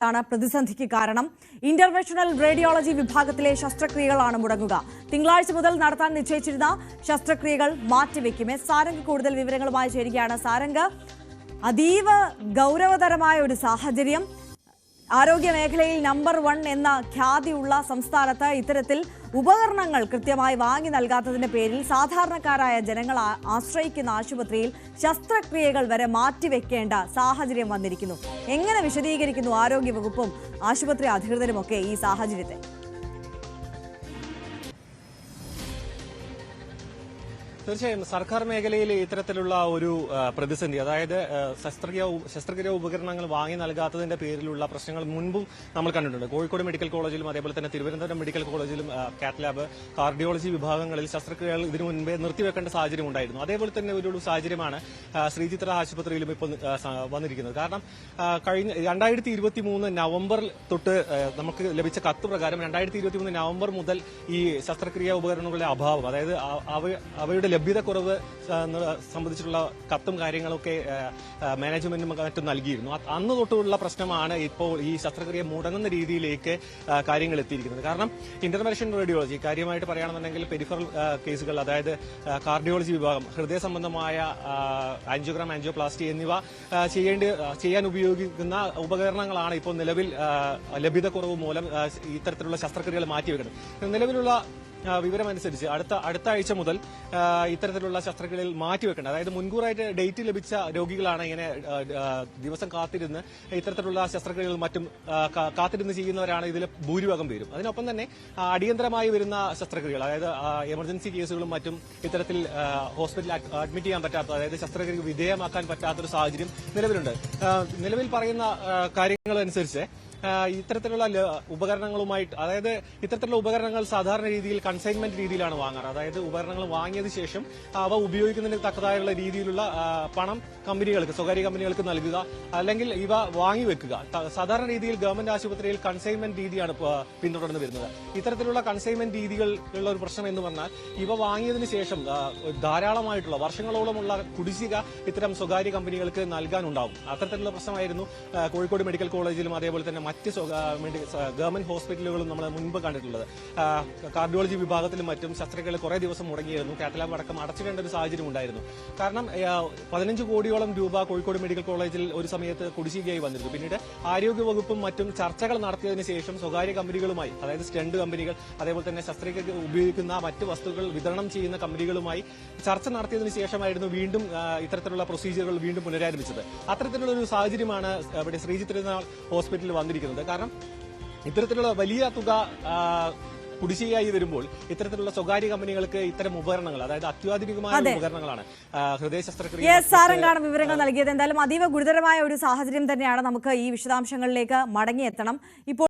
ാണ് പ്രതിസന്ധിക്ക് കാരണം. ഇന്റർവെൻഷണൽ റേഡിയോളജി വിഭാഗത്തിലെ ശസ്ത്രക്രിയകളാണ് മുടങ്ങുക. തിങ്കളാഴ്ച മുതൽ നടത്താൻ നിശ്ചയിച്ചിരുന്ന ശസ്ത്രക്രിയകൾ മാറ്റിവെക്കും. സാരംഗ് കൂടുതൽ വിവരങ്ങളുമായി ചേരുകയാണ്. സാരംഗ്, അതീവ ഗൗരവതരമായ ഒരു സാഹചര്യം. ആരോഗ്യ മേഖലയിൽ നമ്പർ 1 എന്ന ഖ്യാതിയുള്ള സംസ്ഥാനത്ത് ഇത്തരത്തിൽ ഉപകരണങ്ങൾ കൃത്യമായി വാങ്ങി നൽകാത്തതിന്റെ പേരിൽ സാധാരണക്കാരായ ജനങ്ങൾ ആശ്രയിക്കുന്ന ആശുപത്രിയിൽ ശസ്ത്രക്രിയകൾ വരെ മാറ്റിവെക്കേണ്ട സാഹചര്യം വന്നിരിക്കുന്നു. എങ്ങനെ വിശദീകരിക്കുന്നു ആരോഗ്യവകുപ്പും ആശുപത്രി അധികൃതരുമൊക്കെ ഈ സാഹചര്യത്തെ? തീർച്ചയായും സർക്കാർ മേഖലയിൽ ഇത്തരത്തിലുള്ള ഒരു പ്രതിസന്ധി, അതായത് ശസ്ത്രക്രിയ ഉപകരണങ്ങൾ വാങ്ങി നൽകാത്തതിന്റെ പേരിലുള്ള പ്രശ്നങ്ങൾ മുൻപും നമ്മൾ കണ്ടിട്ടുണ്ട്. കോഴിക്കോട് മെഡിക്കൽ കോളേജിലും അതേപോലെ തന്നെ തിരുവനന്തപുരം മെഡിക്കൽ കോളേജിലും കാത്ത് ലാബ്, കാർഡിയോളജി വിഭാഗങ്ങളിൽ ശസ്ത്രക്രിയകൾ ഇതിനു മുൻപേ നിർത്തിവെക്കേണ്ട സാഹചര്യം ഉണ്ടായിരുന്നു. അതേപോലെ തന്നെ ഒരു സാഹചര്യമാണ് ശ്രീചിത്ര ആശുപത്രിയിലും ഇപ്പോൾ വന്നിരിക്കുന്നത്. കാരണം കഴിഞ്ഞ 2023 നവംബർ തൊട്ട് നമുക്ക് ലഭിച്ച കത്ത് പ്രകാരം 2023 നവംബർ മുതൽ ഈ ശസ്ത്രക്രിയ ഉപകരണങ്ങളുടെ അഭാവം, അതായത് അവയുടെ ലഭ്യതക്കുറവ് സംബന്ധിച്ചിട്ടുള്ള കത്തും കാര്യങ്ങളൊക്കെ മാനേജ്മെന്റും മറ്റും നൽകിയിരുന്നു. അന്ന് തൊട്ടുള്ള പ്രശ്നമാണ് ഇപ്പോൾ ഈ ശസ്ത്രക്രിയ മുടങ്ങുന്ന രീതിയിലേക്ക് കാര്യങ്ങൾ എത്തിയിരിക്കുന്നത്. കാരണം ഇന്റർവെൻഷൻ റേഡിയോളജി കാര്യമായിട്ട് പറയുകയാണെന്നുണ്ടെങ്കിൽ പെരിഫറൽ കേസുകൾ, അതായത് കാർഡിയോളജി വിഭാഗം, ഹൃദയ സംബന്ധമായ ആൻജിയോഗ്രാം, ആൻജിയോപ്ലാസ്റ്റി എന്നിവ ചെയ്യാൻ ഉപയോഗിക്കുന്ന ഉപകരണങ്ങളാണ് ഇപ്പോൾ നിലവിൽ ലഭ്യതക്കുറവ് മൂലം ഇത്തരത്തിലുള്ള ശസ്ത്രക്രിയകൾ മാറ്റിവെക്കുന്നത്. നിലവിലുള്ള വിവരമനുസരിച്ച് അടുത്ത ആഴ്ച മുതൽ ഇത്തരത്തിലുള്ള ശസ്ത്രക്രിയകൾ മാറ്റിവെക്കേണ്ടത്, അതായത് മുൻകൂറായിട്ട് ഡേറ്റ് ലഭിച്ച രോഗികളാണ് ഇങ്ങനെ ദിവസം കാത്തിരുന്ന് ഇത്തരത്തിലുള്ള ശസ്ത്രക്രിയകൾ മറ്റും കാത്തിരുന്ന് ചെയ്യുന്നവരാണ് ഇതിൽ ഭൂരിഭാഗം പേരും. അതിനൊപ്പം തന്നെ അടിയന്തരമായി വരുന്ന ശസ്ത്രക്രിയകൾ, അതായത് എമർജൻസി കേസുകളും മറ്റും ഇത്തരത്തിൽ ഹോസ്പിറ്റലിൽ അഡ്മിറ്റ് ചെയ്യാൻ പറ്റാത്ത, അതായത് ശസ്ത്രക്രിയക്ക് വിധേയമാക്കാൻ പറ്റാത്തൊരു സാഹചര്യം നിലവിലുണ്ട്. നിലവിൽ പറയുന്ന കാര്യങ്ങൾ അനുസരിച്ച് ഇത്തരത്തിലുള്ള ഉപകരണങ്ങളുമായിട്ട്, അതായത് ഇത്തരത്തിലുള്ള ഉപകരണങ്ങൾ സാധാരണ രീതിയിൽ കൺസൈൻമെന്റ് രീതിയിലാണ് വാങ്ങാറ്. അതായത് ഉപകരണങ്ങൾ വാങ്ങിയതിനു ശേഷം അവ ഉപയോഗിക്കുന്നതിന് തക്കതായുള്ള രീതിയിലുള്ള പണം കമ്പനികൾക്ക്, സ്വകാര്യ കമ്പനികൾക്ക് നൽകുക, അല്ലെങ്കിൽ ഇവ വാങ്ങിവെക്കുക. സാധാരണ രീതിയിൽ ഗവൺമെന്റ് ആശുപത്രിയിൽ കൺസൈൻമെന്റ് രീതിയാണ് പിന്തുടർന്നു വരുന്നത്. ഇത്തരത്തിലുള്ള കൺസൈൻമെന്റ് രീതികളുള്ള ഒരു പ്രശ്നം എന്ന് പറഞ്ഞാൽ ഇവ വാങ്ങിയതിനു ശേഷം ധാരാളമായിട്ടുള്ള വർഷങ്ങളോളമുള്ള കുടിശ്ശിക ഇത്തരം സ്വകാര്യ കമ്പനികൾക്ക് നൽകാനുണ്ടാവും. അത്തരത്തിലുള്ള പ്രശ്നമായിരുന്നു കോഴിക്കോട് മെഡിക്കൽ കോളേജിലും അതേപോലെ തന്നെ മറ്റ് ഗവൺമെന്റ് ഹോസ്പിറ്റലുകളും നമ്മൾ മുൻപ് കണ്ടിട്ടുള്ളത്. കാർഡിയോളജി വിഭാഗത്തിലും മറ്റും ശസ്ത്രക്രിയകൾ കുറെ ദിവസം മുടങ്ങിയിരുന്നു. കാത്ത് ലാബ് അടക്കം അടച്ചിടേണ്ട ഒരു സാഹചര്യം ഉണ്ടായിരുന്നു. കാരണം 15 കോടിയോളം രൂപ കോഴിക്കോട് മെഡിക്കൽ കോളേജിൽ ഒരു സമയത്ത് കുടിശ്ശികയായി വന്നിരുന്നു. പിന്നീട് ആരോഗ്യവകുപ്പും മറ്റും ചർച്ചകൾ നടത്തിയതിനു ശേഷം സ്വകാര്യ കമ്പനികളുമായി, അതായത് സ്റ്റെന്റ് കമ്പനികൾ, അതേപോലെ തന്നെ ശസ്ത്രക്രിയക്ക് ഉപയോഗിക്കുന്ന മറ്റ് വസ്തുക്കൾ വിതരണം ചെയ്യുന്ന കമ്പനികളുമായി ചർച്ച നടത്തിയതിനു ശേഷമായിരുന്നു വീണ്ടും ഇത്തരത്തിലുള്ള പ്രൊസീജിയറുകൾ വീണ്ടും പുനരാരംഭിച്ചത്. അത്തരത്തിലുള്ള ഒരു സാഹചര്യമാണ് ഇവിടെ ശ്രീചിത്ര ഹോസ്പിറ്റലിൽ വന്നിരിക്കുന്നത്. കാരണം ഇത്തരത്തിലുള്ള വലിയ തുക കുടിശ്ശികയായി വരുമ്പോൾ ഇത്തരത്തിലുള്ള സ്വകാര്യ കമ്പനികൾക്ക് ഇത്തരം ഉപകരണങ്ങൾ, അതായത് അത്യാധുനികമായ ഉപകരണങ്ങളാണ് ഹൃദയ ശസ്ത്രക്രിയ. സാരംഗാണ് വിവരങ്ങൾ നൽകിയത്. എന്തായാലും അതീവ ഗുരുതരമായ ഒരു സാഹചര്യം തന്നെയാണ്. നമുക്ക് ഈ വിശദാംശങ്ങളിലേക്ക് മടങ്ങിയെത്തണം. ഇപ്പോൾ